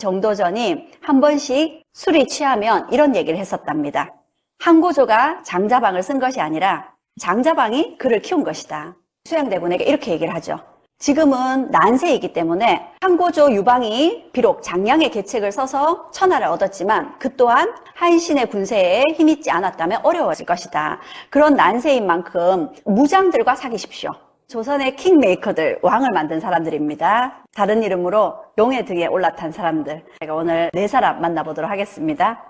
정도전이 한 번씩 술이 취하면 이런 얘기를 했었답니다. 항고조가 장자방을 쓴 것이 아니라 장자방이 그를 키운 것이다. 수양대군에게 이렇게 얘기를 하죠. 지금은 난세이기 때문에 항고조 유방이 비록 장량의 계책을 써서 천하를 얻었지만 그 또한 한신의 군세에 힘있지 않았다면 어려워질 것이다. 그런 난세인 만큼 무장들과 사귀십시오. 조선의 킹메이커들, 왕을 만든 사람들입니다. 다른 이름으로 용의 등에 올라탄 사람들. 제가 오늘 4사람 만나보도록 하겠습니다.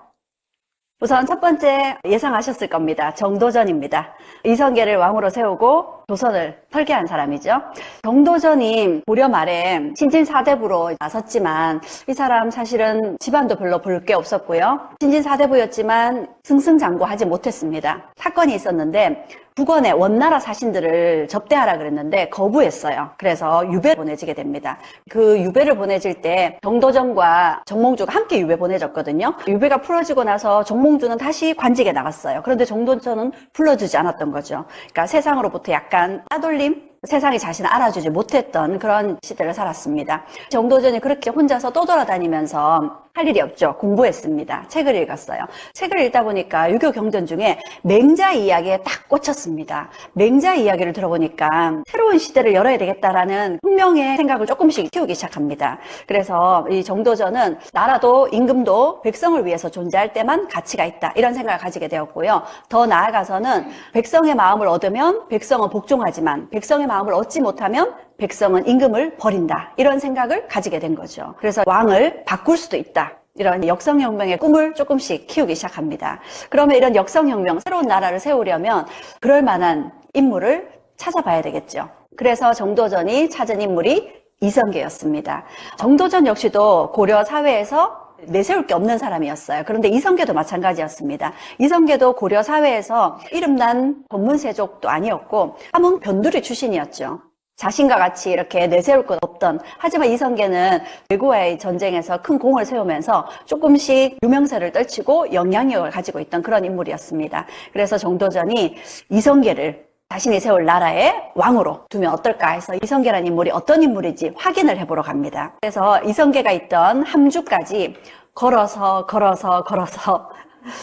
우선 첫 번째 예상하셨을 겁니다. 정도전입니다. 이성계를 왕으로 세우고 조선을 설계한 사람이죠. 정도전이 고려 말에 신진사대부로 나섰지만 이 사람 사실은 집안도 별로 볼 게 없었고요. 신진사대부였지만 승승장구하지 못했습니다. 사건이 있었는데 북원의 원나라 사신들을 접대하라 그랬는데 거부했어요. 그래서 유배를 보내지게 됩니다. 그 유배를 보내질 때 정도전과 정몽주가 함께 유배 보내졌거든요. 유배가 풀어지고 나서 정몽주는 다시 관직에 나갔어요. 그런데 정도전은 불러주지 않았던 거죠. 그러니까 세상으로부터 약간 따돌림? 세상이 자신을 알아주지 못했던 그런 시대를 살았습니다. 정도전이 그렇게 혼자서 떠돌아다니면서 할 일이 없죠. 공부했습니다. 책을 읽었어요. 책을 읽다 보니까 유교 경전 중에 맹자 이야기에 딱 꽂혔습니다. 맹자 이야기를 들어보니까 새로운 시대를 열어야 되겠다라는 혁명의 생각을 조금씩 키우기 시작합니다. 그래서 이 정도전은 나라도 임금도 백성을 위해서 존재할 때만 가치가 있다. 이런 생각을 가지게 되었고요. 더 나아가서는 백성의 마음을 얻으면 백성은 복종하지만 백성의 마음을 얻지 못하면 백성은 임금을 버린다. 이런 생각을 가지게 된 거죠. 그래서 왕을 바꿀 수도 있다. 이런 역성혁명의 꿈을 조금씩 키우기 시작합니다. 그러면 이런 역성혁명, 새로운 나라를 세우려면 그럴 만한 인물을 찾아봐야 되겠죠. 그래서 정도전이 찾은 인물이 이성계였습니다. 정도전 역시도 고려 사회에서 내세울 게 없는 사람이었어요. 그런데 이성계도 마찬가지였습니다. 이성계도 고려 사회에서 이름난 권문세족도 아니었고 함흥 변두리 출신이었죠. 자신과 같이 이렇게 내세울 것 없던, 하지만 이성계는 외구와의 전쟁에서 큰 공을 세우면서 조금씩 유명세를 떨치고 영향력을 가지고 있던 그런 인물이었습니다. 그래서 정도전이 이성계를 자신이 세울 나라의 왕으로 두면 어떨까 해서 이성계라는 인물이 어떤 인물인지 확인을 해보러 갑니다. 그래서 이성계가 있던 함주까지 걸어서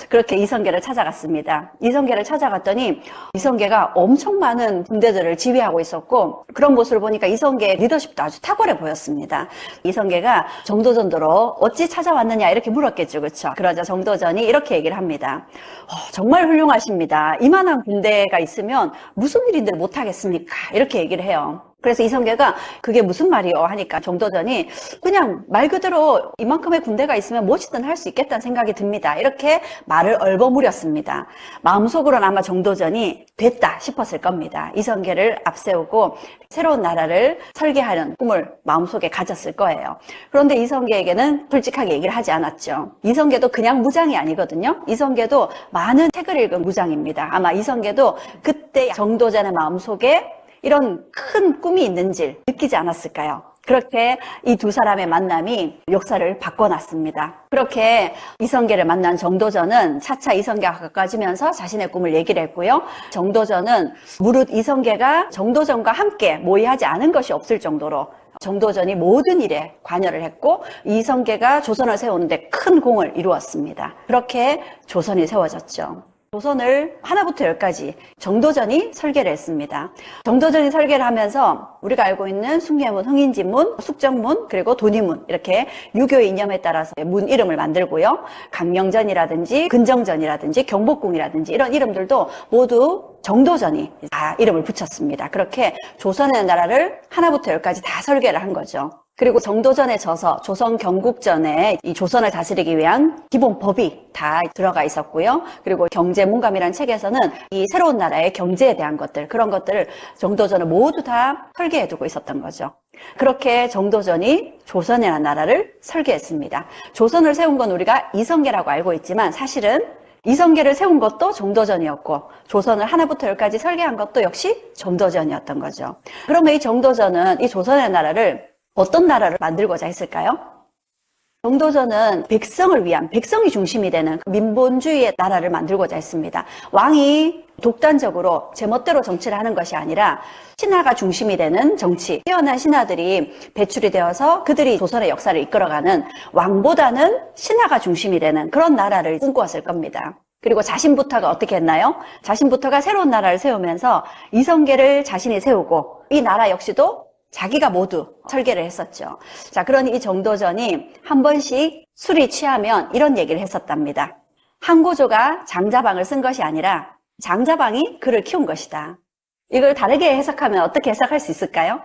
그렇게 이성계를 찾아갔습니다. 이성계를 찾아갔더니 이성계가 엄청 많은 군대들을 지휘하고 있었고 그런 모습을 보니까 이성계의 리더십도 아주 탁월해 보였습니다. 이성계가 정도전도로 어찌 찾아왔느냐 이렇게 물었겠죠. 그렇죠? 그러자 정도전이 이렇게 얘기를 합니다. 정말 훌륭하십니다. 이만한 군대가 있으면 무슨 일인들 못하겠습니까? 이렇게 얘기를 해요. 그래서 이성계가 그게 무슨 말이요? 하니까 정도전이 그냥 말 그대로 이만큼의 군대가 있으면 무엇이든 할 수 있겠다는 생각이 듭니다. 이렇게 말을 얼버무렸습니다. 마음속으로는 아마 정도전이 됐다 싶었을 겁니다. 이성계를 앞세우고 새로운 나라를 설계하는 꿈을 마음속에 가졌을 거예요. 그런데 이성계에게는 솔직하게 얘기를 하지 않았죠. 이성계도 그냥 무장이 아니거든요. 이성계도 많은 책을 읽은 무장입니다. 아마 이성계도 그때 정도전의 마음속에 이런 큰 꿈이 있는지 느끼지 않았을까요? 그렇게 이 두 사람의 만남이 역사를 바꿔놨습니다. 그렇게 이성계를 만난 정도전은 차차 이성계가 가까워지면서 자신의 꿈을 얘기를 했고요. 정도전은 무릇 이성계가 정도전과 함께 모의하지 않은 것이 없을 정도로 정도전이 모든 일에 관여를 했고 이성계가 조선을 세우는데 큰 공을 이루었습니다. 그렇게 조선이 세워졌죠. 조선을 하나부터 열까지 정도전이 설계를 했습니다. 정도전이 설계를 하면서 우리가 알고 있는 숭례문, 흥인지문, 숙정문, 그리고 돈이문 이렇게 유교의 이념에 따라서 문 이름을 만들고요. 강령전이라든지 근정전이라든지 경복궁이라든지 이런 이름들도 모두 정도전이 다 이름을 붙였습니다. 그렇게 조선의 나라를 하나부터 열까지 다 설계를 한 거죠. 그리고 정도전에 져서 조선 경국전에 이 조선을 다스리기 위한 기본 법이 다 들어가 있었고요. 그리고 경제문감이라는 책에서는 이 새로운 나라의 경제에 대한 것들, 그런 것들을 정도전을 모두 다 설계해두고 있었던 거죠. 그렇게 정도전이 조선이라는 나라를 설계했습니다. 조선을 세운 건 우리가 이성계라고 알고 있지만 사실은 이성계를 세운 것도 정도전이었고 조선을 하나부터 열까지 설계한 것도 역시 정도전이었던 거죠. 그러면 이 정도전은 이 조선의 나라를 어떤 나라를 만들고자 했을까요? 정도전은 백성을 위한, 백성이 중심이 되는 민본주의의 나라를 만들고자 했습니다. 왕이 독단적으로 제멋대로 정치를 하는 것이 아니라 신하가 중심이 되는 정치, 뛰어난 신하들이 배출이 되어서 그들이 조선의 역사를 이끌어가는, 왕보다는 신하가 중심이 되는 그런 나라를 꿈꾸었을 겁니다. 그리고 자신부터가 어떻게 했나요? 자신부터가 새로운 나라를 세우면서 이성계를 자신이 세우고, 이 나라 역시도 자기가 모두 설계를 했었죠. 자, 그러니 이 정도전이 한 번씩 술이 취하면 이런 얘기를 했었답니다. 한고조가 장자방을 쓴 것이 아니라 장자방이 그를 키운 것이다. 이걸 다르게 해석하면 어떻게 해석할 수 있을까요?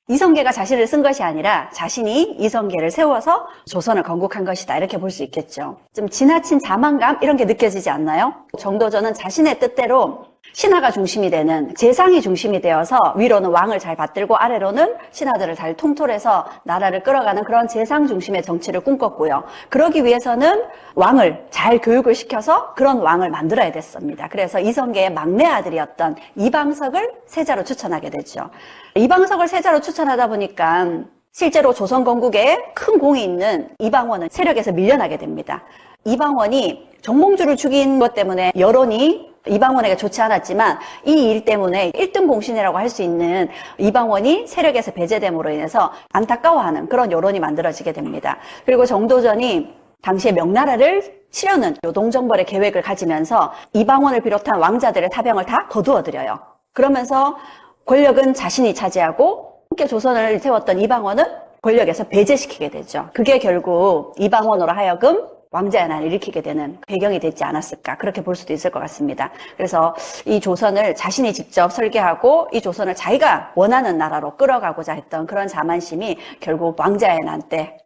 이성계가 자신을 쓴 것이 아니라 자신이 이성계를 세워서 조선을 건국한 것이다. 이렇게 볼 수 있겠죠. 좀 지나친 자만감 이런 게 느껴지지 않나요? 정도전은 자신의 뜻대로 신하가 중심이 되는, 재상이 중심이 되어서 위로는 왕을 잘 받들고 아래로는 신하들을 잘 통솔해서 나라를 끌어가는 그런 재상 중심의 정치를 꿈꿨고요. 그러기 위해서는 왕을 잘 교육을 시켜서 그런 왕을 만들어야 됐습니다. 그래서 이성계의 막내 아들이었던 이방석을 세자로 추천하게 되죠. 이방석을 세자로 추천하다 보니까 실제로 조선 건국에 큰 공이 있는 이방원은 세력에서 밀려나게 됩니다. 이방원이 정몽주를 죽인 것 때문에 여론이 이방원에게 좋지 않았지만 이 일 때문에 1등 공신이라고 할 수 있는 이방원이 세력에서 배제됨으로 인해서 안타까워하는 그런 여론이 만들어지게 됩니다. 그리고 정도전이 당시에 명나라를 치려는 요동정벌의 계획을 가지면서 이방원을 비롯한 왕자들의 사병을 다 거두어들여요. 그러면서 권력은 자신이 차지하고 함께 조선을 세웠던 이방원은 권력에서 배제시키게 되죠. 그게 결국 이방원으로 하여금 왕자의 난을 일으키게 되는 배경이 되지 않았을까, 그렇게 볼 수도 있을 것 같습니다. 그래서 이 조선을 자신이 직접 설계하고 이 조선을 자기가 원하는 나라로 끌어가고자 했던 그런 자만심이 결국 왕자의 난 때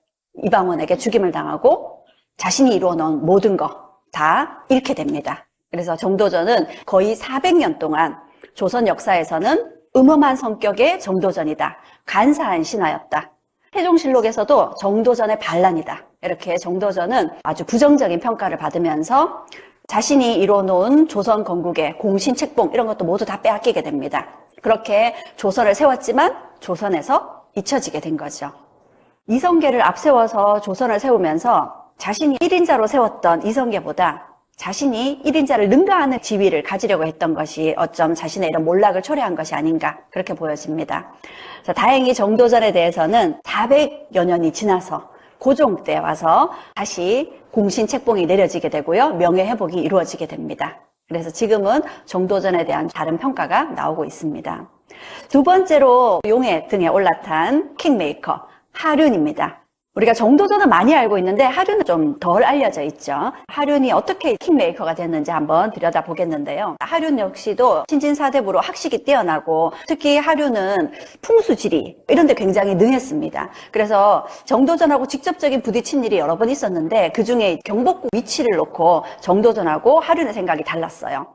이방원에게 죽임을 당하고 자신이 이루어놓은 모든 거 다 잃게 됩니다. 그래서 정도전은 거의 400년 동안 조선 역사에서는 음험한 성격의 정도전이다, 간사한 신하였다, 태종실록에서도 정도전의 반란이다, 이렇게 정도전은 아주 부정적인 평가를 받으면서 자신이 이뤄놓은 조선 건국의 공신 책봉 이런 것도 모두 다 빼앗기게 됩니다. 그렇게 조선을 세웠지만 조선에서 잊혀지게 된 거죠. 이성계를 앞세워서 조선을 세우면서 자신이 1인자로 세웠던 이성계보다 자신이 1인자를 능가하는 지위를 가지려고 했던 것이 어쩜 자신의 이런 몰락을 초래한 것이 아닌가, 그렇게 보여집니다. 자, 다행히 정도전에 대해서는 400여 년이 지나서 고종 때 와서 다시 공신 책봉이 내려지게 되고요, 명예회복이 이루어지게 됩니다. 그래서 지금은 정도전에 대한 다른 평가가 나오고 있습니다. 두 번째로 용의 등에 올라탄 킹메이커 하륜입니다. 우리가 정도전은 많이 알고 있는데 하륜은 좀 덜 알려져 있죠. 하륜이 어떻게 킹메이커가 됐는지 한번 들여다보겠는데요. 하륜 역시도 신진사대부로 학식이 뛰어나고 특히 하륜은 풍수지리 이런 데 굉장히 능했습니다. 그래서 정도전하고 직접적인 부딪힌 일이 여러 번 있었는데 그중에 경복궁 위치를 놓고 정도전하고 하륜의 생각이 달랐어요.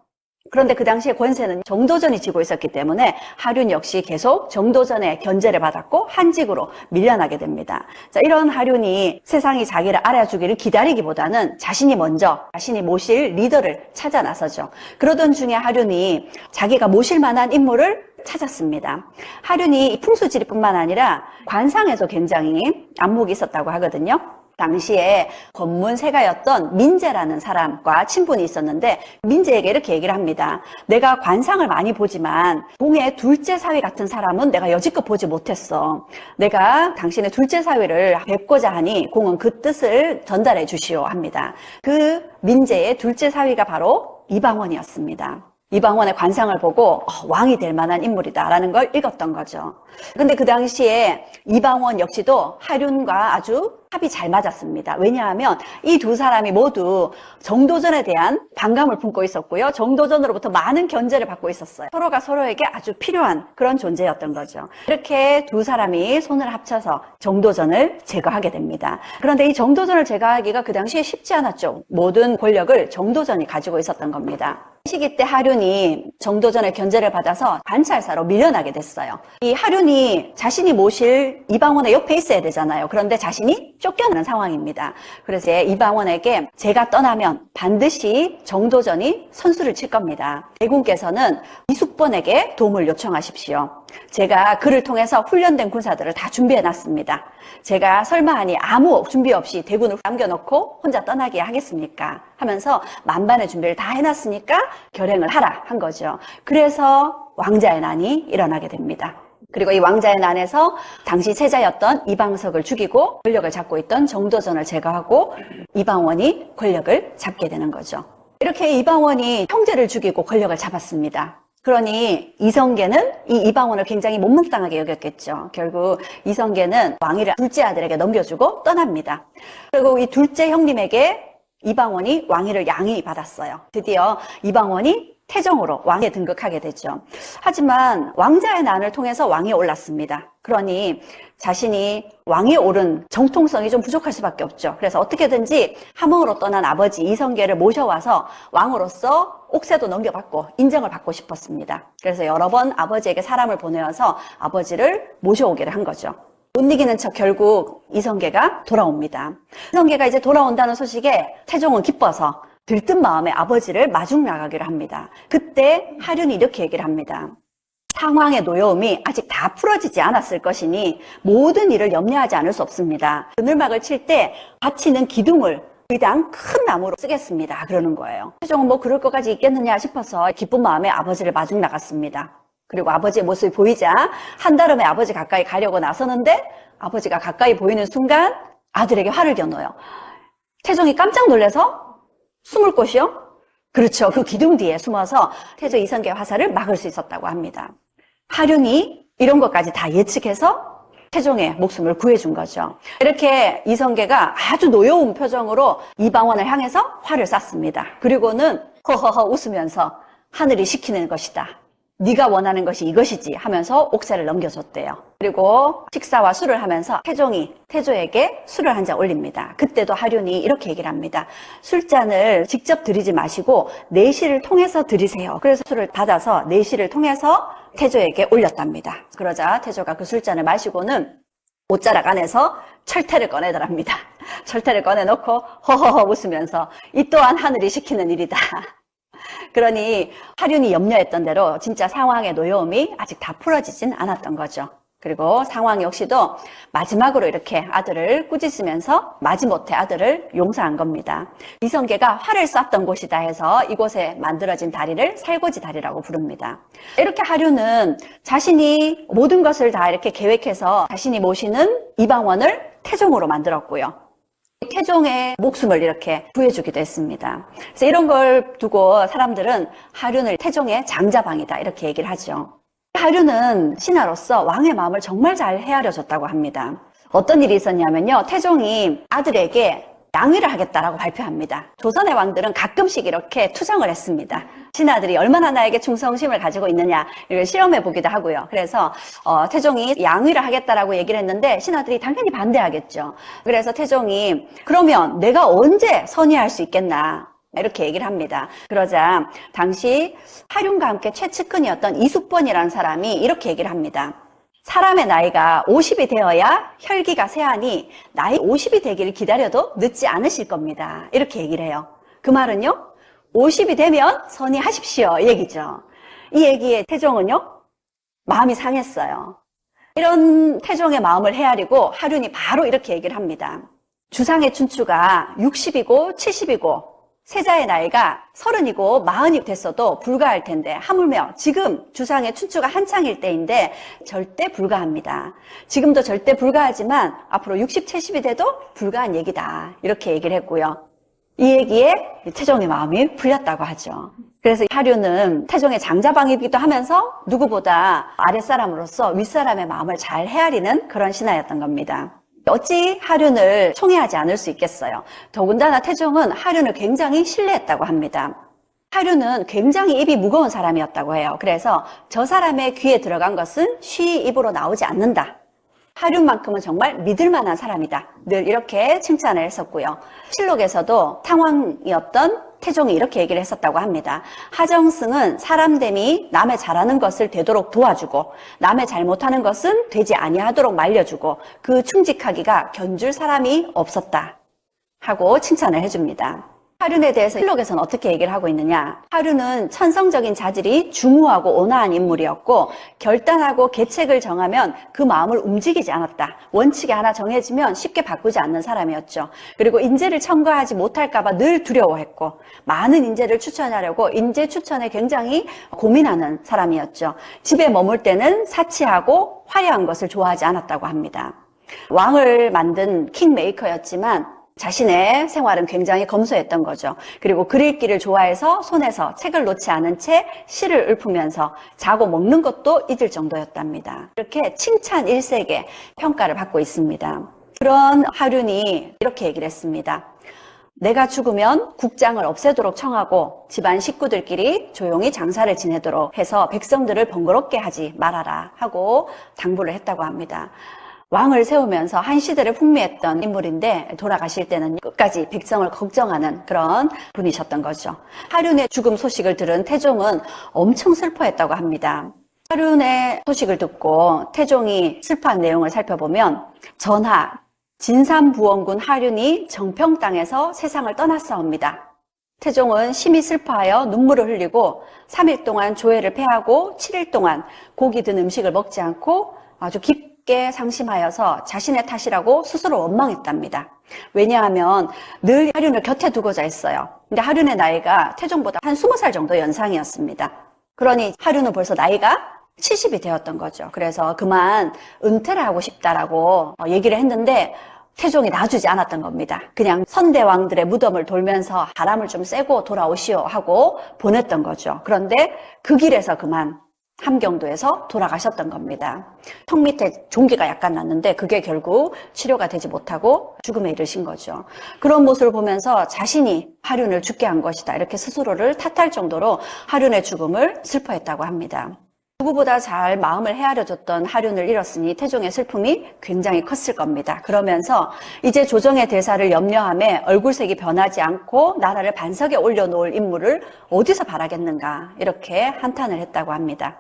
그런데 그 당시에 권세는 정도전이 쥐고 있었기 때문에 하륜 역시 계속 정도전의 견제를 받았고 한직으로 밀려나게 됩니다. 자, 이런 하륜이 세상이 자기를 알아주기를 기다리기보다는 자신이 먼저 자신이 모실 리더를 찾아 나서죠. 그러던 중에 하륜이 자기가 모실 만한 인물을 찾았습니다. 하륜이 풍수지리뿐만 아니라 관상에서 굉장히 안목이 있었다고 하거든요. 당시에 권문세가였던 민재라는 사람과 친분이 있었는데 민재에게 이렇게 얘기를 합니다. 내가 관상을 많이 보지만 공의 둘째 사위 같은 사람은 내가 여지껏 보지 못했어. 내가 당신의 둘째 사위를 뵙고자 하니 공은 그 뜻을 전달해 주시오 합니다. 그 민재의 둘째 사위가 바로 이방원이었습니다. 이방원의 관상을 보고 왕이 될 만한 인물이다라는 걸 읽었던 거죠. 근데 그 당시에 이방원 역시도 하륜과 아주 합이 잘 맞았습니다. 왜냐하면 이 두 사람이 모두 정도전에 대한 반감을 품고 있었고요. 정도전으로부터 많은 견제를 받고 있었어요. 서로가 서로에게 아주 필요한 그런 존재였던 거죠. 이렇게 두 사람이 손을 합쳐서 정도전을 제거하게 됩니다. 그런데 이 정도전을 제거하기가 그 당시에 쉽지 않았죠. 모든 권력을 정도전이 가지고 있었던 겁니다. 이 시기 때 하륜이 정도전의 견제를 받아서 관찰사로 밀려나게 됐어요. 이 하륜이 자신이 모실 이방원의 옆에 있어야 되잖아요. 그런데 자신이 쫓겨나는 상황입니다. 그래서 이방원에게 제가 떠나면 반드시 정도전이 선수를 칠 겁니다. 대군께서는 이숙번에게 도움을 요청하십시오. 제가 그를 통해서 훈련된 군사들을 다 준비해놨습니다. 제가 설마하니 아무 준비 없이 대군을 남겨놓고 혼자 떠나게 하겠습니까? 하면서 만반의 준비를 다 해놨으니까 결행을 하라 한 거죠. 그래서 왕자의 난이 일어나게 됩니다. 그리고 이 왕자의 난에서 당시 세자였던 이방석을 죽이고 권력을 잡고 있던 정도전을 제거하고 이방원이 권력을 잡게 되는 거죠. 이렇게 이방원이 형제를 죽이고 권력을 잡았습니다. 그러니 이성계는 이 이방원을 굉장히 못마땅하게 여겼겠죠. 결국 이성계는 왕위를 둘째 아들에게 넘겨주고 떠납니다. 그리고 이 둘째 형님에게 이방원이 왕위를 양이 받았어요. 드디어 이방원이 태종으로 왕에 등극하게 되죠. 하지만 왕자의 난을 통해서 왕위에 올랐습니다. 그러니 자신이 왕위에 오른 정통성이 좀 부족할 수밖에 없죠. 그래서 어떻게든지 함흥으로 떠난 아버지 이성계를 모셔와서 왕으로서 옥새도 넘겨받고 인정을 받고 싶었습니다. 그래서 여러 번 아버지에게 사람을 보내어서 아버지를 모셔오기를 한 거죠. 못 이기는 척 결국 이성계가 돌아옵니다. 이성계가 이제 돌아온다는 소식에 태종은 기뻐서 들뜬 마음에 아버지를 마중 나가기로 합니다. 그때 하륜이 이렇게 얘기를 합니다. 상황의 노여움이 아직 다 풀어지지 않았을 것이니 모든 일을 염려하지 않을 수 없습니다. 그늘막을 칠 때 받치는 기둥을 의당 큰 나무로 쓰겠습니다. 그러는 거예요. 태종은 뭐 그럴 것까지 있겠느냐 싶어서 기쁜 마음에 아버지를 마중 나갔습니다. 그리고 아버지의 모습이 보이자 한달음에 아버지 가까이 가려고 나서는데 아버지가 가까이 보이는 순간 아들에게 화를 겨눠요. 태종이 깜짝 놀라서 숨을 곳이요? 그렇죠. 그 기둥 뒤에 숨어서 태종 이성계의 화살을 막을 수 있었다고 합니다. 하륜이 이런 것까지 다 예측해서 태종의 목숨을 구해준 거죠. 이렇게 이성계가 아주 노여운 표정으로 이방원을 향해서 활을 쐈습니다. 그리고는 허허허 웃으면서 하늘이 시키는 것이다. 네가 원하는 것이 이것이지 하면서 옥새를 넘겨줬대요. 그리고 식사와 술을 하면서 태종이 태조에게 술을 한 잔 올립니다. 그때도 하륜이 이렇게 얘기를 합니다. 술잔을 직접 드리지 마시고 내시를 통해서 드리세요. 그래서 술을 받아서 내시를 통해서 태조에게 올렸답니다. 그러자 태조가 그 술잔을 마시고는 옷자락 안에서 철퇴를 꺼내더랍니다. 철퇴를 꺼내놓고 허허허 웃으면서 이 또한 하늘이 시키는 일이다. 그러니 하륜이 염려했던 대로 진짜 상황의 노여움이 아직 다 풀어지진 않았던 거죠. 그리고 상황 역시도 마지막으로 이렇게 아들을 꾸짖으면서 마지못해 아들을 용서한 겁니다. 이성계가 활을 쐈던 곳이다 해서 이곳에 만들어진 다리를 살고지 다리라고 부릅니다. 이렇게 하륜은 자신이 모든 것을 다 이렇게 계획해서 자신이 모시는 이방원을 태종으로 만들었고요. 태종의 목숨을 이렇게 구해주기도 했습니다. 그래서 이런 걸 두고 사람들은 하륜을 태종의 장자방이다 이렇게 얘기를 하죠. 하륜은 신하로서 왕의 마음을 정말 잘 헤아려줬다고 합니다. 어떤 일이 있었냐면요. 태종이 아들에게 양위를 하겠다라고 발표합니다. 조선의 왕들은 가끔씩 이렇게 투정을 했습니다. 신하들이 얼마나 나에게 충성심을 가지고 있느냐 이걸 시험해 보기도 하고요. 그래서 태종이 양위를 하겠다라고 얘기를 했는데 신하들이 당연히 반대하겠죠. 그래서 태종이 그러면 내가 언제 선의할 수 있겠나 이렇게 얘기를 합니다. 그러자 당시 하륜과 함께 최측근이었던 이숙번이라는 사람이 이렇게 얘기를 합니다. 사람의 나이가 50이 되어야 혈기가 세하니 나이 50이 되기를 기다려도 늦지 않으실 겁니다. 이렇게 얘기를 해요. 그 말은요. 50이 되면 선의하십시오. 이 얘기죠. 이 얘기에 태종은요. 마음이 상했어요. 이런 태종의 마음을 헤아리고 하륜이 바로 이렇게 얘기를 합니다. 주상의 춘추가 60이고 70이고 세자의 나이가 30이고 40이 됐어도 불가할 텐데 하물며 지금 주상의 춘추가 한창일 때인데 절대 불가합니다. 지금도 절대 불가하지만 앞으로 60, 70이 돼도 불가한 얘기다. 이렇게 얘기를 했고요. 이 얘기에 태종의 마음이 풀렸다고 하죠. 그래서 하륜은 태종의 장자방이기도 하면서 누구보다 아랫사람으로서 윗사람의 마음을 잘 헤아리는 그런 신하였던 겁니다. 어찌 하륜을 총애하지 않을 수 있겠어요. 더군다나 태종은 하륜을 굉장히 신뢰했다고 합니다. 하륜은 굉장히 입이 무거운 사람이었다고 해요. 그래서 저 사람의 귀에 들어간 것은 쉬 입으로 나오지 않는다. 하륜만큼은 정말 믿을 만한 사람이다. 늘 이렇게 칭찬을 했었고요. 실록에서도 상왕이었던 태종이 이렇게 얘기를 했었다고 합니다. 하정승은 사람됨이 남의 잘하는 것을 되도록 도와주고 남의 잘못하는 것은 되지 아니하도록 말려주고 그 충직하기가 견줄 사람이 없었다 하고 칭찬을 해줍니다. 하륜에 대해서 실록에서는 어떻게 얘기를 하고 있느냐. 하륜은 천성적인 자질이 중후하고 온화한 인물이었고 결단하고 계책을 정하면 그 마음을 움직이지 않았다. 원칙이 하나 정해지면 쉽게 바꾸지 않는 사람이었죠. 그리고 인재를 첨가하지 못할까 봐 늘 두려워했고 많은 인재를 추천하려고 인재 추천에 굉장히 고민하는 사람이었죠. 집에 머물 때는 사치하고 화려한 것을 좋아하지 않았다고 합니다. 왕을 만든 킹메이커였지만 자신의 생활은 굉장히 검소했던 거죠. 그리고 글 읽기를 좋아해서 손에서 책을 놓지 않은 채 시를 읊으면서 자고 먹는 것도 잊을 정도였답니다. 이렇게 칭찬 일색의 평가를 받고 있습니다. 그런 하륜이 이렇게 얘기를 했습니다. 내가 죽으면 국장을 없애도록 청하고 집안 식구들끼리 조용히 장사를 지내도록 해서 백성들을 번거롭게 하지 말아라 하고 당부를 했다고 합니다. 왕을 세우면서 한 시대를 풍미했던 인물인데 돌아가실 때는 끝까지 백성을 걱정하는 그런 분이셨던 거죠. 하륜의 죽음 소식을 들은 태종은 엄청 슬퍼했다고 합니다. 하륜의 소식을 듣고 태종이 슬퍼한 내용을 살펴보면 전하, 진삼부원군 하륜이 정평 땅에서 세상을 떠났사옵니다. 태종은 심히 슬퍼하여 눈물을 흘리고 3일 동안 조회를 패하고 7일 동안 고기 든 음식을 먹지 않고 아주 깊게 상심하여서 자신의 탓이라고 스스로 원망했답니다. 왜냐하면 늘 하륜을 곁에 두고자 했어요. 근데 하륜의 나이가 태종보다 한 20살 정도 연상이었습니다. 그러니 하륜은 벌써 나이가 70이 되었던 거죠. 그래서 그만 은퇴를 하고 싶다라고 얘기를 했는데 태종이 놔주지 않았던 겁니다. 그냥 선대왕들의 무덤을 돌면서 바람을 좀 쐬고 돌아오시오 하고 보냈던 거죠. 그런데 그 길에서 그만 함경도에서 돌아가셨던 겁니다. 턱 밑에 종기가 약간 났는데 그게 결국 치료가 되지 못하고 죽음에 이르신 거죠. 그런 모습을 보면서 자신이 하륜을 죽게 한 것이다 이렇게 스스로를 탓할 정도로 하륜의 죽음을 슬퍼했다고 합니다. 누구보다 잘 마음을 헤아려줬던 하륜을 잃었으니 태종의 슬픔이 굉장히 컸을 겁니다. 그러면서 이제 조정의 대사를 염려하며 얼굴색이 변하지 않고 나라를 반석에 올려놓을 인물을 어디서 바라겠는가 이렇게 한탄을 했다고 합니다.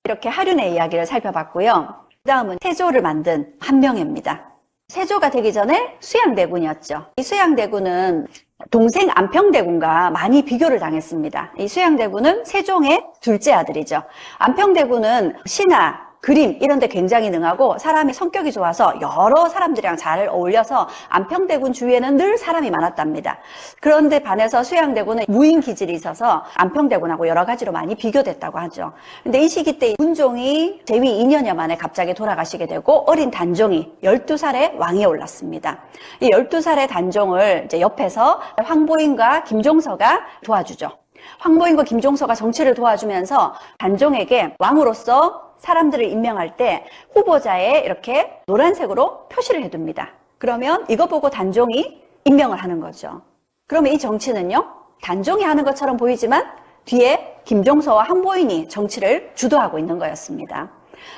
이렇게 하륜의 이야기를 살펴봤고요. 그 다음은 태조를 만든 한명회입니다. 세조가 되기 전에 수양대군이었죠. 이 수양대군은 동생 안평대군과 많이 비교를 당했습니다. 이 수양대군은 세종의 둘째 아들이죠. 안평대군은 시나 그림 이런 데 굉장히 능하고 사람이 성격이 좋아서 여러 사람들이랑 잘 어울려서 안평대군 주위에는 늘 사람이 많았답니다. 그런데 반해서 수양대군은 무인 기질이 있어서 안평대군하고 여러 가지로 많이 비교됐다고 하죠. 근데 이 시기 때 문종이 재위 2년여 만에 갑자기 돌아가시게 되고 어린 단종이 12살에 왕위에 올랐습니다. 이 12살의 단종을 이제 옆에서 황보인과 김종서가 도와주죠. 황보인과 김종서가 정치를 도와주면서 단종에게 왕으로서 사람들을 임명할 때 후보자에 이렇게 노란색으로 표시를 해둡니다. 그러면 이거 보고 단종이 임명을 하는 거죠. 그러면 이 정치는요, 단종이 하는 것처럼 보이지만 뒤에 김종서와 황보인이 정치를 주도하고 있는 거였습니다.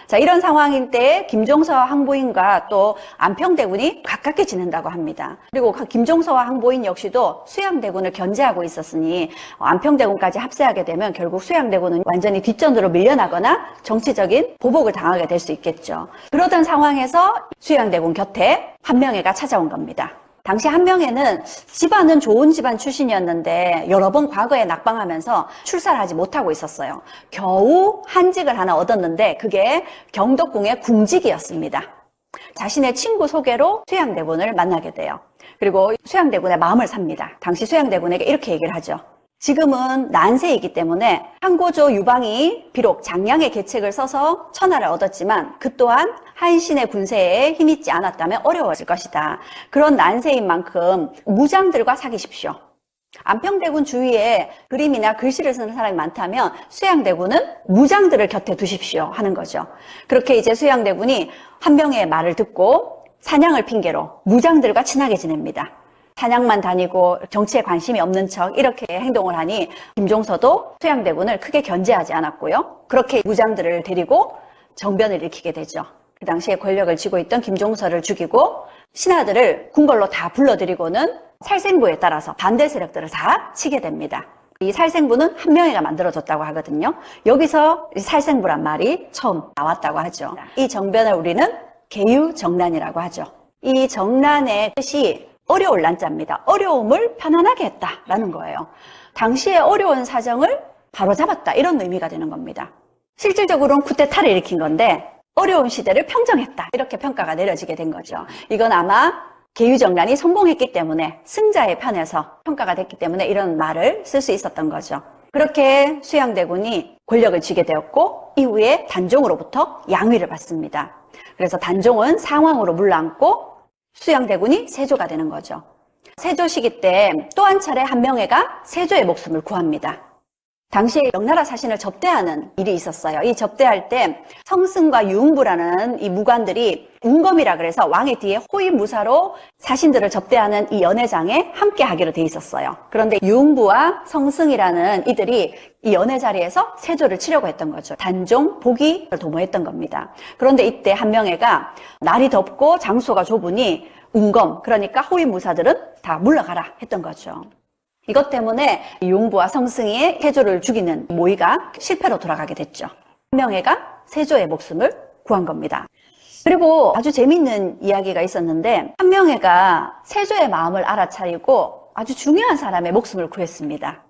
자, 이런 상황일 때 김종서와 황보인과 또 안평대군이 가깝게 지낸다고 합니다. 그리고 김종서와 황보인 역시도 수양대군을 견제하고 있었으니 안평대군까지 합세하게 되면 결국 수양대군은 완전히 뒷전으로 밀려나거나 정치적인 보복을 당하게 될 수 있겠죠. 그러던 상황에서 수양대군 곁에 한명회가 찾아온 겁니다. 당시 한명회는 집안은 좋은 집안 출신이었는데 여러 번 과거에 낙방하면서 출사를 하지 못하고 있었어요. 겨우 한직을 하나 얻었는데 그게 경덕궁의 궁직이었습니다. 자신의 친구 소개로 수양대군을 만나게 돼요. 그리고 수양대군의 마음을 삽니다. 당시 수양대군에게 이렇게 얘기를 하죠. 지금은 난세이기 때문에 한고조 유방이 비록 장량의 계책을 써서 천하를 얻었지만 그 또한 한신의 군세에 힘있지 않았다면 어려워질 것이다. 그런 난세인 만큼 무장들과 사귀십시오. 안평대군 주위에 그림이나 글씨를 쓰는 사람이 많다면 수양대군은 무장들을 곁에 두십시오 하는 거죠. 그렇게 이제 수양대군이 한명회의 말을 듣고 사냥을 핑계로 무장들과 친하게 지냅니다. 사냥만 다니고 정치에 관심이 없는 척 이렇게 행동을 하니 김종서도 수양대군을 크게 견제하지 않았고요. 그렇게 무장들을 데리고 정변을 일으키게 되죠. 그 당시에 권력을 쥐고 있던 김종서를 죽이고 신하들을 궁궐로 다 불러들이고는 살생부에 따라서 반대 세력들을 다 치게 됩니다. 이 살생부는 한명회가 만들어졌다고 하거든요. 여기서 이 살생부란 말이 처음 나왔다고 하죠. 이 정변을 우리는 계유정난이라고 하죠. 이 정난의 뜻이 어려울 난자입니다. 어려움을 편안하게 했다라는 거예요. 당시에 어려운 사정을 바로잡았다, 이런 의미가 되는 겁니다. 실질적으로는 쿠데타를 일으킨 건데 어려운 시대를 평정했다, 이렇게 평가가 내려지게 된 거죠. 이건 아마 계유정난이 성공했기 때문에, 승자의 편에서 평가가 됐기 때문에 이런 말을 쓸 수 있었던 거죠. 그렇게 수양대군이 권력을 쥐게 되었고 이후에 단종으로부터 양위를 받습니다. 그래서 단종은 상왕으로 물러앉고 수양대군이 세조가 되는 거죠. 세조 시기 때 또 한 차례 한명회가 세조의 목숨을 구합니다. 당시에 명나라 사신을 접대하는 일이 있었어요. 이 접대할 때 성승과 유흥부라는 이 무관들이 운검이라 그래서 왕의 뒤에 호위무사로 사신들을 접대하는 이 연회장에 함께 하기로 돼 있었어요. 그런데 유흥부와 성승이라는 이들이 이 연회 자리에서 세조를 치려고 했던 거죠. 단종, 복위를 도모했던 겁니다. 그런데 이때 한명회가 날이 덥고 장소가 좁으니 운검, 그러니까 호위무사들은 다 물러가라 했던 거죠. 이것 때문에 유흥부와 성승이 세조를 죽이는 모의가 실패로 돌아가게 됐죠. 한명회가 세조의 목숨을 구한 겁니다. 그리고 아주 재밌는 이야기가 있었는데, 한명회가 세조의 마음을 알아차리고 아주 중요한 사람의 목숨을 구했습니다.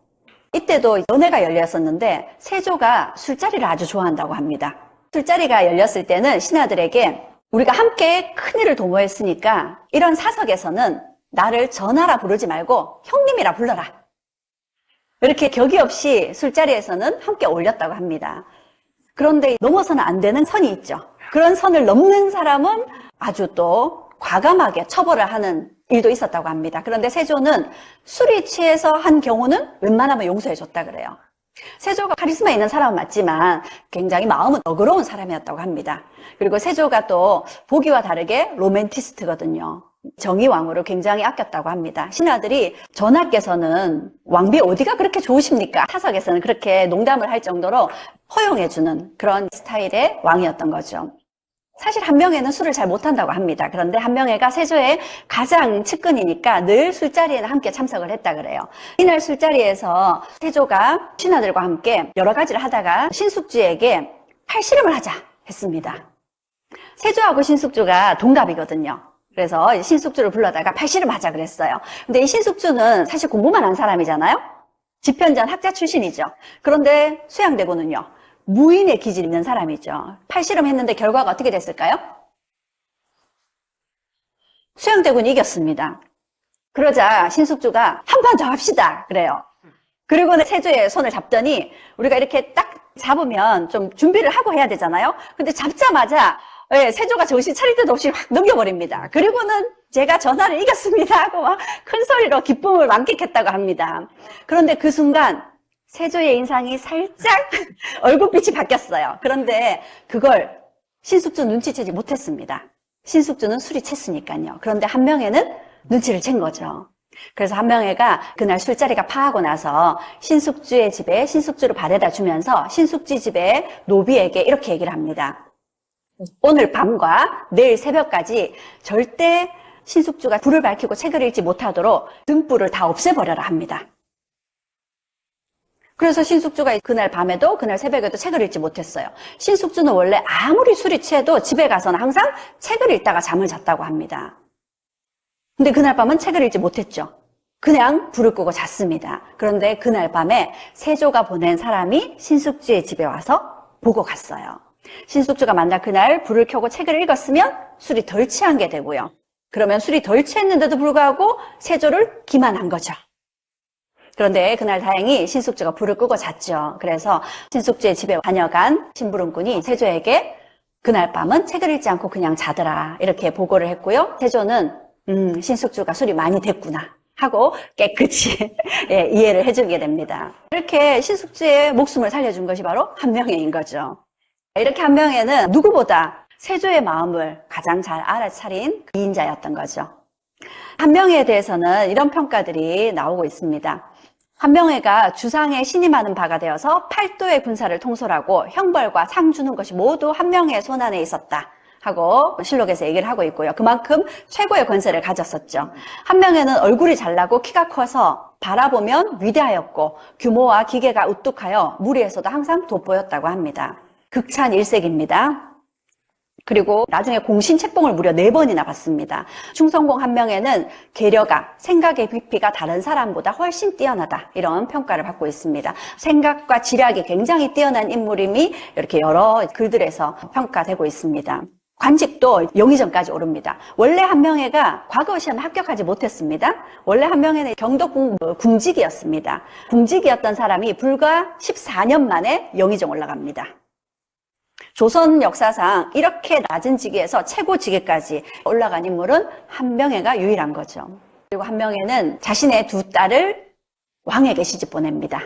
이때도 연회가 열렸었는데 세조가 술자리를 아주 좋아한다고 합니다. 술자리가 열렸을 때는 신하들에게 우리가 함께 큰일을 도모했으니까 이런 사석에서는 나를 전하라 부르지 말고 형님이라 불러라. 이렇게 격이 없이 술자리에서는 함께 올렸다고 합니다. 그런데 넘어서는 안 되는 선이 있죠. 그런 선을 넘는 사람은 아주 또 과감하게 처벌을 하는 일도 있었다고 합니다. 그런데 세조는 술이 취해서 한 경우는 웬만하면 용서해줬다 그래요. 세조가 카리스마 있는 사람은 맞지만 굉장히 마음은 너그러운 사람이었다고 합니다. 그리고 세조가 또 보기와 다르게 로맨티스트거든요. 정의왕후를 굉장히 아꼈다고 합니다. 신하들이 전하께서는 왕비 어디가 그렇게 좋으십니까? 타석에서는 그렇게 농담을 할 정도로 허용해주는 그런 스타일의 왕이었던 거죠. 사실 한명회는 술을 잘 못한다고 합니다. 그런데 한명회가 세조의 가장 측근이니까 늘 술자리에는 함께 참석을 했다 그래요. 이날 술자리에서 세조가 신하들과 함께 여러 가지를 하다가 신숙주에게 팔씨름을 하자 했습니다. 세조하고 신숙주가 동갑이거든요. 그래서 신숙주를 불러다가 팔씨름 하자 그랬어요. 근데 이 신숙주는 사실 공부만 한 사람이잖아요. 집현전 학자 출신이죠. 그런데 수양대군은요, 무인의 기질이 있는 사람이죠. 팔씨름 했는데 결과가 어떻게 됐을까요? 수양대군이 이겼습니다. 그러자 신숙주가 한 판 더 합시다 그래요. 그리고는 세조의 손을 잡더니 우리가 이렇게 딱 잡으면 좀 준비를 하고 해야 되잖아요. 근데 잡자마자 세조가 정신 차릴 때도 없이 확 넘겨버립니다. 그리고는 제가 전하를 이겼습니다 하고 막 큰 소리로 기쁨을 만끽했다고 합니다. 그런데 그 순간 세조의 인상이 살짝 얼굴빛이 바뀌었어요. 그런데 그걸 신숙주 눈치채지 못했습니다. 신숙주는 술이 챘으니까요. 그런데 한명회는 눈치를 챈 거죠. 그래서 한명회가 그날 술자리가 파하고 나서 신숙주의 집에 신숙주를 바래다 주면서 신숙주 집의 노비에게 이렇게 얘기를 합니다. 오늘 밤과 내일 새벽까지 절대 신숙주가 불을 밝히고 책을 읽지 못하도록 등불을 다 없애버려라 합니다. 그래서 신숙주가 그날 밤에도 그날 새벽에도 책을 읽지 못했어요. 신숙주는 원래 아무리 술이 취해도 집에 가서는 항상 책을 읽다가 잠을 잤다고 합니다. 근데 그날 밤은 책을 읽지 못했죠. 그냥 불을 끄고 잤습니다. 그런데 그날 밤에 세조가 보낸 사람이 신숙주의 집에 와서 보고 갔어요. 신숙주가 만약 그날 불을 켜고 책을 읽었으면 술이 덜 취한 게 되고요. 그러면 술이 덜 취했는데도 불구하고 세조를 기만한 거죠. 그런데 그날 다행히 신숙주가 불을 끄고 잤죠. 그래서 신숙주의 집에 다녀간 심부름꾼이 세조에게 그날 밤은 책을 읽지 않고 그냥 자더라 이렇게 보고를 했고요. 세조는 신숙주가 술이 많이 됐구나 하고 깨끗이 이해를 해주게 됩니다. 이렇게 신숙주의 목숨을 살려준 것이 바로 한명회인 거죠. 이렇게 한명회는 누구보다 세조의 마음을 가장 잘 알아차린 이인자였던 거죠. 한명회에 대해서는 이런 평가들이 나오고 있습니다. 한명회가 주상에 신임하는 바가 되어서 8도의 군사를 통솔하고 형벌과 상 주는 것이 모두 한명회의 손안에 있었다 하고 실록에서 얘기를 하고 있고요. 그만큼 최고의 권세를 가졌었죠. 한명회는 얼굴이 잘나고 키가 커서 바라보면 위대하였고 규모와 기계가 우뚝하여 무리에서도 항상 돋보였다고 합니다. 극찬 일색입니다. 그리고 나중에 공신 책봉을 무려 4번이나 받습니다. 충성공 한명회는 계려가, 생각의 깊이가 다른 사람보다 훨씬 뛰어나다, 이런 평가를 받고 있습니다. 생각과 지략이 굉장히 뛰어난 인물임이 이렇게 여러 글들에서 평가되고 있습니다. 관직도 영의정까지 오릅니다. 원래 한명회가 과거 시험에 합격하지 못했습니다. 원래 한명회는 경덕궁 궁직이었습니다. 궁직이었던 사람이 불과 14년 만에 영의정 올라갑니다. 조선 역사상 이렇게 낮은 직위에서 최고 직위까지 올라간 인물은 한명회가 유일한 거죠. 그리고 한명회는 자신의 2 딸을 왕에게 시집 보냅니다.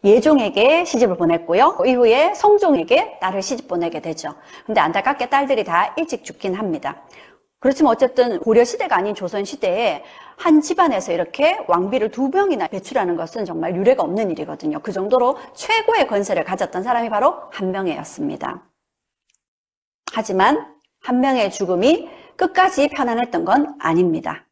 예종에게 시집을 보냈고요. 이후에 성종에게 딸을 시집 보내게 되죠. 근데 안타깝게 딸들이 다 일찍 죽긴 합니다. 그렇지만 어쨌든 고려시대가 아닌 조선시대에 한 집안에서 이렇게 왕비를 2명이나 배출하는 것은 정말 유례가 없는 일이거든요. 그 정도로 최고의 권세를 가졌던 사람이 바로 한명회였습니다. 하지만 한명회의 죽음이 끝까지 편안했던 건 아닙니다.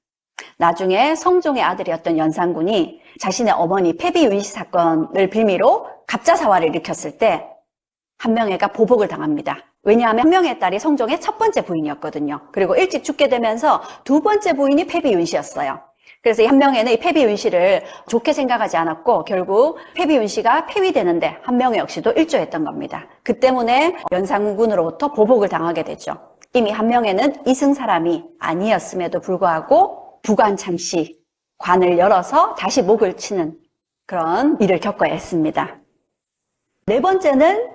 나중에 성종의 아들이었던 연산군이 자신의 어머니 폐비윤씨 사건을 빌미로 갑자사화를 일으켰을 때 한명회가 보복을 당합니다. 왜냐하면 한명회의 딸이 성종의 첫 번째 부인이었거든요. 그리고 일찍 죽게 되면서 2번째 부인이 폐비윤씨였어요. 그래서 이 한명회는 이 폐비윤씨를 좋게 생각하지 않았고 결국 폐비윤씨가 폐위되는데 한명회 역시도 일조했던 겁니다. 그 때문에 연산군으로부터 보복을 당하게 되죠. 이미 한명회는 이승 사람이 아니었음에도 불구하고 부관참시 관을 열어서 다시 목을 치는 그런 일을 겪어야 했습니다. 4번째는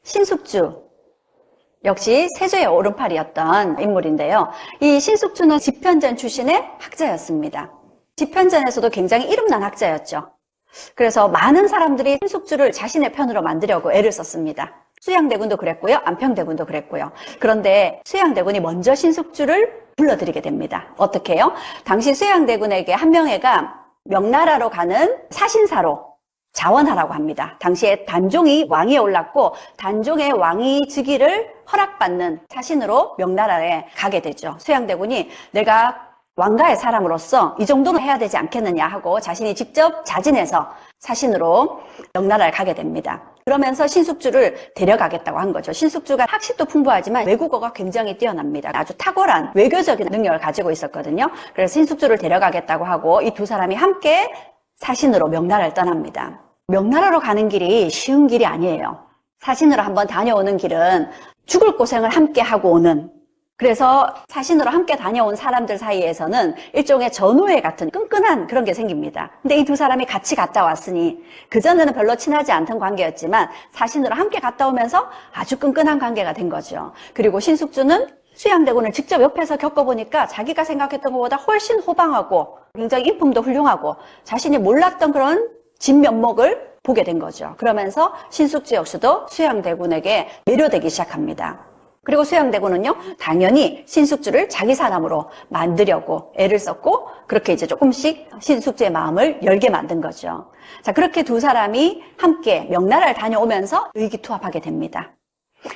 신숙주, 역시 세조의 오른팔이었던 인물인데요. 이 신숙주는 집현전 출신의 학자였습니다. 집현전에서도 굉장히 이름난 학자였죠. 그래서 많은 사람들이 신숙주를 자신의 편으로 만들려고 애를 썼습니다. 수양대군도 그랬고요. 안평대군도 그랬고요. 그런데 수양대군이 먼저 신숙주를 불러들이게 됩니다. 어떻게 해요? 당시 수양대군에게 한명회가 명나라로 가는 사신사로 자원하라고 합니다. 당시에 단종이 왕위에 올랐고 단종의 왕위 즉위를 허락받는 사신으로 명나라에 가게 되죠. 수양대군이 내가 왕가의 사람으로서 이 정도는 해야 되지 않겠느냐 하고 자신이 직접 자진해서 사신으로 명나라를 가게 됩니다. 그러면서 신숙주를 데려가겠다고 한 거죠. 신숙주가 학식도 풍부하지만 외국어가 굉장히 뛰어납니다. 아주 탁월한 외교적인 능력을 가지고 있었거든요. 그래서 신숙주를 데려가겠다고 하고 이 2 사람이 함께 사신으로 명나라를 떠납니다. 명나라로 가는 길이 쉬운 길이 아니에요. 사신으로 한번 다녀오는 길은 죽을 고생을 함께 하고 오는, 그래서 사신으로 함께 다녀온 사람들 사이에서는 일종의 전우회 같은 끈끈한 그런 게 생깁니다. 근데 이 2 사람이 같이 갔다 왔으니 그전에는 별로 친하지 않던 관계였지만 사신으로 함께 갔다 오면서 아주 끈끈한 관계가 된 거죠. 그리고 신숙주는 수양대군을 직접 옆에서 겪어보니까 자기가 생각했던 것보다 훨씬 호방하고 굉장히 인품도 훌륭하고 자신이 몰랐던 그런 진면목을 보게 된 거죠. 그러면서 신숙주 역시도 수양대군에게 매료되기 시작합니다. 그리고 수양대군은요, 당연히 신숙주를 자기 사람으로 만들려고 애를 썼고, 그렇게 이제 조금씩 신숙주의 마음을 열게 만든 거죠. 자, 그렇게 2 사람이 함께 명나라를 다녀오면서 의기투합하게 됩니다.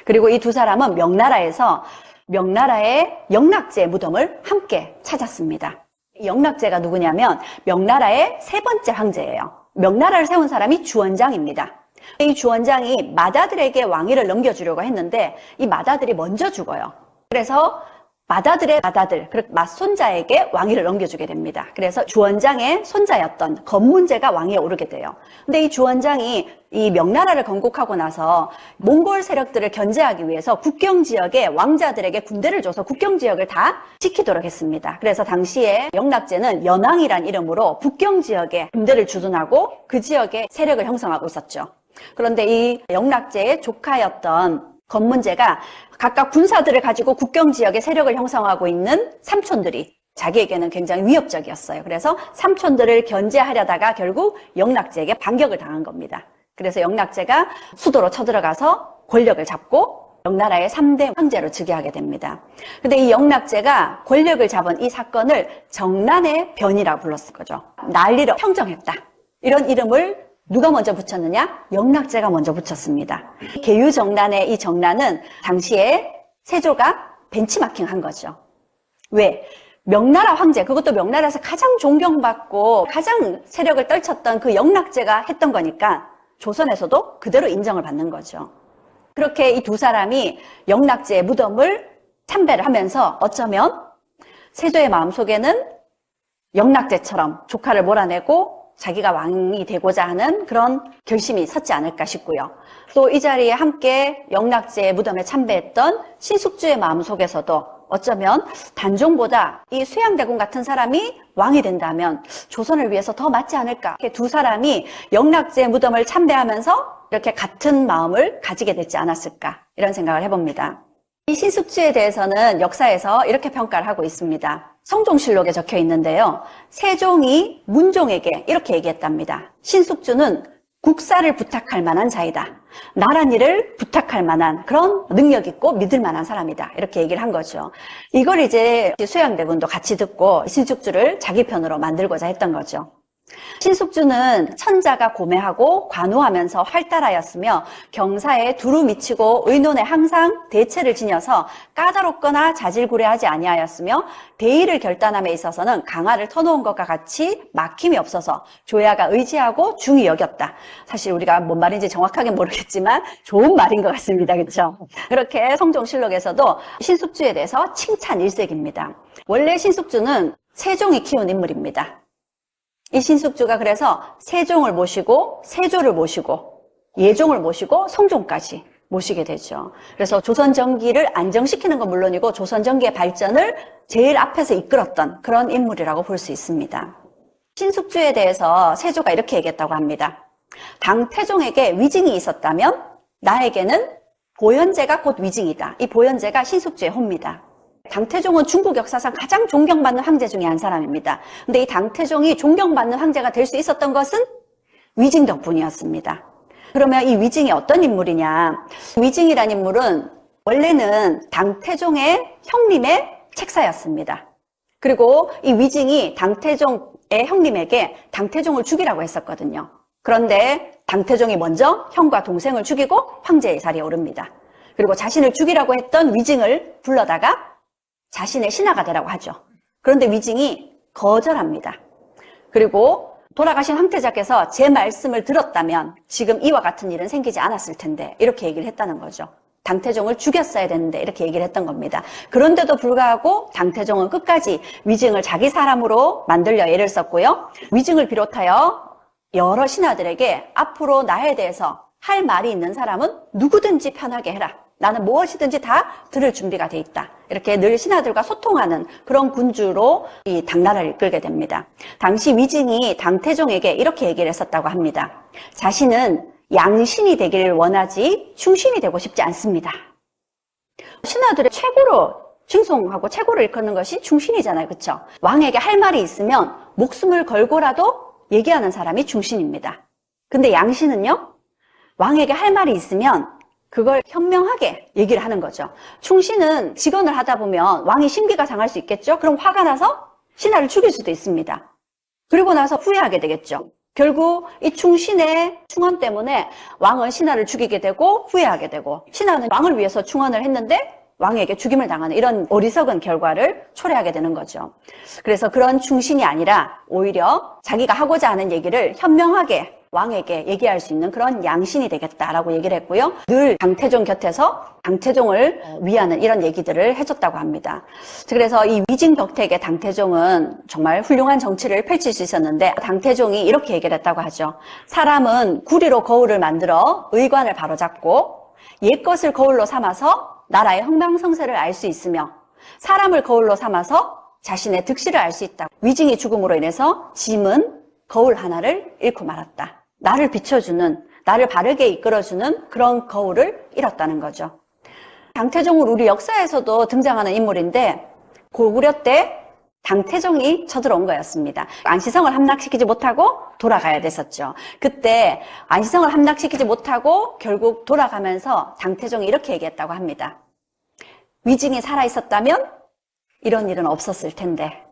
그리고 이 2 사람은 명나라에서 명나라의 영락제 무덤을 함께 찾았습니다. 이 영락제가 누구냐면 명나라의 3번째 황제예요. 명나라를 세운 사람이 주원장입니다. 이 주원장이 맏아들에게 왕위를 넘겨주려고 했는데 이 맏아들이 먼저 죽어요. 그래서 맏아들의 맏아들, 그 맏손자에게 왕위를 넘겨주게 됩니다. 그래서 주원장의 손자였던 건문제가 왕위에 오르게 돼요. 근데 이 주원장이 이 명나라를 건국하고 나서 몽골 세력들을 견제하기 위해서 국경지역에 왕자들에게 군대를 줘서 국경지역을 다 지키도록 했습니다. 그래서 당시에 영락제는 연왕이란 이름으로 국경지역에 군대를 주둔하고 그 지역에 세력을 형성하고 있었죠. 그런데 이 영락제의 조카였던 건문제가 각각 군사들을 가지고 국경지역에 세력을 형성하고 있는 삼촌들이 자기에게는 굉장히 위협적이었어요. 그래서 삼촌들을 견제하려다가 결국 영락제에게 반격을 당한 겁니다. 그래서 영락제가 수도로 쳐들어가서 권력을 잡고 명나라의 3대 황제로 즉위하게 됩니다. 근데 이 영락제가 권력을 잡은 이 사건을 정난의 변이라고 불렀을 거죠. 난리를 평정했다. 이런 이름을 누가 먼저 붙였느냐? 영락제가 먼저 붙였습니다. 계유정난의 이 정난은 당시에 세조가 벤치마킹 한 거죠. 왜? 명나라 황제, 그것도 명나라에서 가장 존경받고 가장 세력을 떨쳤던 그 영락제가 했던 거니까 조선에서도 그대로 인정을 받는 거죠. 그렇게 이 두 사람이 영락제의 무덤을 참배를 하면서 어쩌면 세조의 마음속에는 영락제처럼 조카를 몰아내고 자기가 왕이 되고자 하는 그런 결심이 섰지 않을까 싶고요. 또 이 자리에 함께 영락제의 무덤에 참배했던 신숙주의 마음속에서도 어쩌면 단종보다 이 쇠양대군 같은 사람이 왕이 된다면 조선을 위해서 더 맞지 않을까. 이렇게 두 사람이 영락제의 무덤을 참배하면서 이렇게 같은 마음을 가지게 됐지 않았을까, 이런 생각을 해봅니다. 이 신숙주에 대해서는 역사에서 이렇게 평가를 하고 있습니다. 성종실록에 적혀 있는데요. 세종이 문종에게 이렇게 얘기했답니다. 신숙주는 국사를 부탁할 만한 자이다. 나랏일을 부탁할 만한 그런 능력 있고 믿을 만한 사람이다. 이렇게 얘기를 한 거죠. 이걸 이제 쇠양대군도 같이 듣고 신숙주를 자기 편으로 만들고자 했던 거죠. 신숙주는 천자가 고매하고 관우하면서 활달하였으며 경사에 두루 미치고 의논에 항상 대체를 지녀서 까다롭거나 자질구레하지 아니하였으며 대의를 결단함에 있어서는 강화를 터놓은 것과 같이 막힘이 없어서 조야가 의지하고 중히 여겼다. 사실 우리가 뭔 말인지 정확하게 모르겠지만 좋은 말인 것 같습니다. 그렇죠? 그렇게 성종실록에서도 신숙주에 대해서 칭찬 일색입니다. 원래 신숙주는 세종이 키운 인물입니다. 이 신숙주가 그래서 세종을 모시고 세조를 모시고 예종을 모시고 성종까지 모시게 되죠. 그래서 조선 정기를 안정시키는 건 물론이고 조선 정기의 발전을 제일 앞에서 이끌었던 그런 인물이라고 볼 수 있습니다. 신숙주에 대해서 세조가 이렇게 얘기했다고 합니다. 당 태종에게 위증이 있었다면 나에게는 보현제가 곧 위증이다. 이 보현제가 신숙주의 호입니다. 당태종은 중국 역사상 가장 존경받는 황제 중에 한 사람입니다. 근데 이 당태종이 존경받는 황제가 될 수 있었던 것은 위증 덕분이었습니다. 그러면 이 위증이 어떤 인물이냐? 위증이라는 인물은 원래는 당태종의 형님의 책사였습니다. 그리고 이 위증이 당태종의 형님에게 당태종을 죽이라고 했었거든요. 그런데 당태종이 먼저 형과 동생을 죽이고 황제의 자리에 오릅니다. 그리고 자신을 죽이라고 했던 위증을 불러다가 자신의 신하가 되라고 하죠. 그런데 위증이 거절합니다. 그리고 돌아가신 황태자께서 제 말씀을 들었다면 지금 이와 같은 일은 생기지 않았을 텐데, 이렇게 얘기를 했다는 거죠. 당태종을 죽였어야 되는데 이렇게 얘기를 했던 겁니다. 그런데도 불구하고 당태종은 끝까지 위증을 자기 사람으로 만들려 애를 썼고요. 위증을 비롯하여 여러 신하들에게 앞으로 나에 대해서 할 말이 있는 사람은 누구든지 편하게 해라. 나는 무엇이든지 다 들을 준비가 돼 있다. 이렇게 늘 신하들과 소통하는 그런 군주로 이 당나라를 이끌게 됩니다. 당시 위증이 당태종에게 이렇게 얘기를 했었다고 합니다. 자신은 양신이 되기를 원하지 충신이 되고 싶지 않습니다. 신하들의 최고로 칭송하고 최고를 일컫는 것이 충신이잖아요. 그렇죠? 왕에게 할 말이 있으면 목숨을 걸고라도 얘기하는 사람이 충신입니다. 근데 양신은요, 왕에게 할 말이 있으면 그걸 현명하게 얘기를 하는 거죠. 충신은 직언을 하다 보면 왕이 신비가 상할 수 있겠죠? 그럼 화가 나서 신하를 죽일 수도 있습니다. 그리고 나서 후회하게 되겠죠. 결국 이 충신의 충언 때문에 왕은 신하를 죽이게 되고 후회하게 되고, 신하는 왕을 위해서 충언을 했는데 왕에게 죽임을 당하는 이런 어리석은 결과를 초래하게 되는 거죠. 그래서 그런 충신이 아니라 오히려 자기가 하고자 하는 얘기를 현명하게 왕에게 얘기할 수 있는 그런 양신이 되겠다라고 얘기를 했고요. 늘 당태종 곁에서 당태종을 위하는 이런 얘기들을 해줬다고 합니다. 그래서 이 위증덕택의 당태종은 정말 훌륭한 정치를 펼칠 수 있었는데, 당태종이 이렇게 얘기를 했다고 하죠. 사람은 구리로 거울을 만들어 의관을 바로잡고 옛것을 거울로 삼아서 나라의 흥망성쇠를 알 수 있으며, 사람을 거울로 삼아서 자신의 득실을 알 수 있다. 위증의 죽음으로 인해서 짐은 거울 하나를 잃고 말았다. 나를 비춰주는, 나를 바르게 이끌어주는 그런 거울을 잃었다는 거죠. 당태종은 우리 역사에서도 등장하는 인물인데, 고구려 때 당태종이 쳐들어온 거였습니다. 안시성을 함락시키지 못하고 돌아가야 됐었죠. 그때 안시성을 함락시키지 못하고 결국 돌아가면서 당태종이 이렇게 얘기했다고 합니다. 위증이 살아있었다면 이런 일은 없었을 텐데.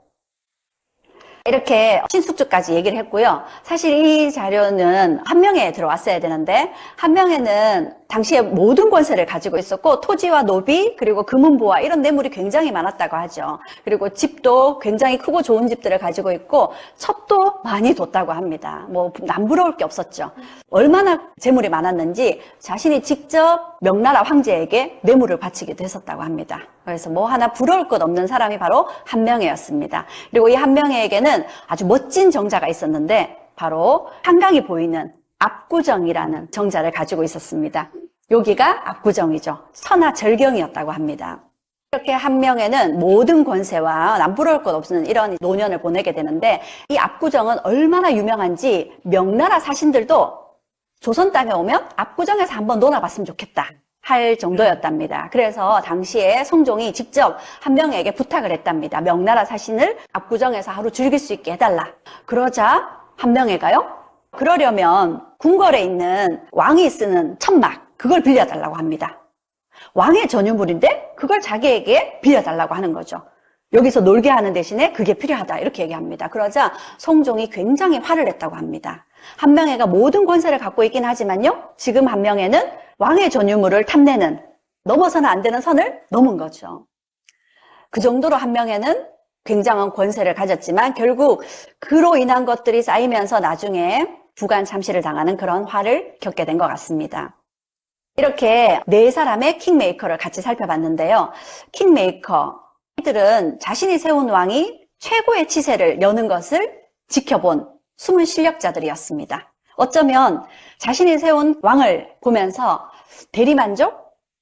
이렇게 신숙주까지 얘기를 했고요. 사실 이 자료는 한명회에 들어왔어야 되는데 한명회는 당시에 모든 권세를 가지고 있었고 토지와 노비 그리고 금은보화 이런 뇌물이 굉장히 많았다고 하죠. 그리고 집도 굉장히 크고 좋은 집들을 가지고 있고 첩도 많이 뒀다고 합니다. 뭐 남부러울 게 없었죠. 얼마나 재물이 많았는지 자신이 직접 명나라 황제에게 뇌물을 바치기도 했었다고 합니다. 그래서 뭐 하나 부러울 것 없는 사람이 바로 한명회였습니다. 그리고 이 한명회에게는 아주 멋진 정자가 있었는데 바로 한강이 보이는 압구정이라는 정자를 가지고 있었습니다. 여기가 압구정이죠. 선하절경이었다고 합니다. 이렇게 한명회는 모든 권세와 남부러울 것 없는 이런 노년을 보내게 되는데 이 압구정은 얼마나 유명한지 명나라 사신들도 조선 땅에 오면 압구정에서 한번 놀아봤으면 좋겠다 할 정도였답니다. 그래서 당시에 성종이 직접 한명회에게 부탁을 했답니다. 명나라 사신을 압구정에서 하루 즐길 수 있게 해달라. 그러자 한명회가요? 그러려면 궁궐에 있는 왕이 쓰는 천막 그걸 빌려달라고 합니다. 왕의 전유물인데 그걸 자기에게 빌려달라고 하는 거죠. 여기서 놀게 하는 대신에 그게 필요하다 이렇게 얘기합니다. 그러자 성종이 굉장히 화를 냈다고 합니다. 한명회가 모든 권세를 갖고 있긴 하지만요. 지금 한명회는 왕의 전유물을 탐내는 넘어서는 안 되는 선을 넘은 거죠. 그 정도로 한명회는 굉장한 권세를 가졌지만 결국 그로 인한 것들이 쌓이면서 나중에 부관 참시를 당하는 그런 화를 겪게 된 것 같습니다. 이렇게 네 사람의 킹메이커를 같이 살펴봤는데요. 킹메이커, 이들은 자신이 세운 왕이 최고의 치세를 여는 것을 지켜본 숨은 실력자들이었습니다. 어쩌면 자신이 세운 왕을 보면서 대리만족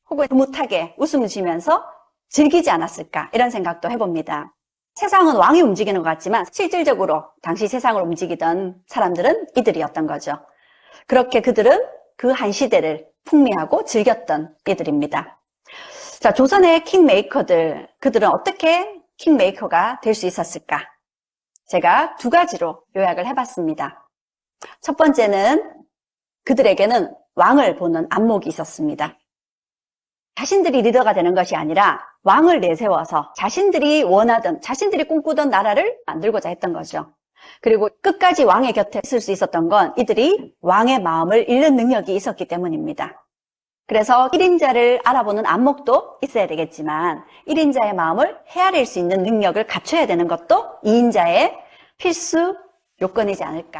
혹은 흐뭇하게 웃음을 지면서 즐기지 않았을까 이런 생각도 해봅니다. 세상은 왕이 움직이는 것 같지만 실질적으로 당시 세상을 움직이던 사람들은 이들이었던 거죠. 그렇게 그들은 그 한 시대를 풍미하고 즐겼던 이들입니다. 자, 조선의 킹메이커들, 그들은 어떻게 킹메이커가 될 수 있었을까? 제가 두 가지로 요약을 해봤습니다. 첫 번째는 그들에게는 왕을 보는 안목이 있었습니다. 자신들이 리더가 되는 것이 아니라 왕을 내세워서 자신들이 원하던, 자신들이 꿈꾸던 나라를 만들고자 했던 거죠. 그리고 끝까지 왕의 곁에 있을 수 있었던 건 이들이 왕의 마음을 읽는 능력이 있었기 때문입니다. 그래서 1인자를 알아보는 안목도 있어야 되겠지만 1인자의 마음을 헤아릴 수 있는 능력을 갖춰야 되는 것도 2인자의 필수 요건이지 않을까.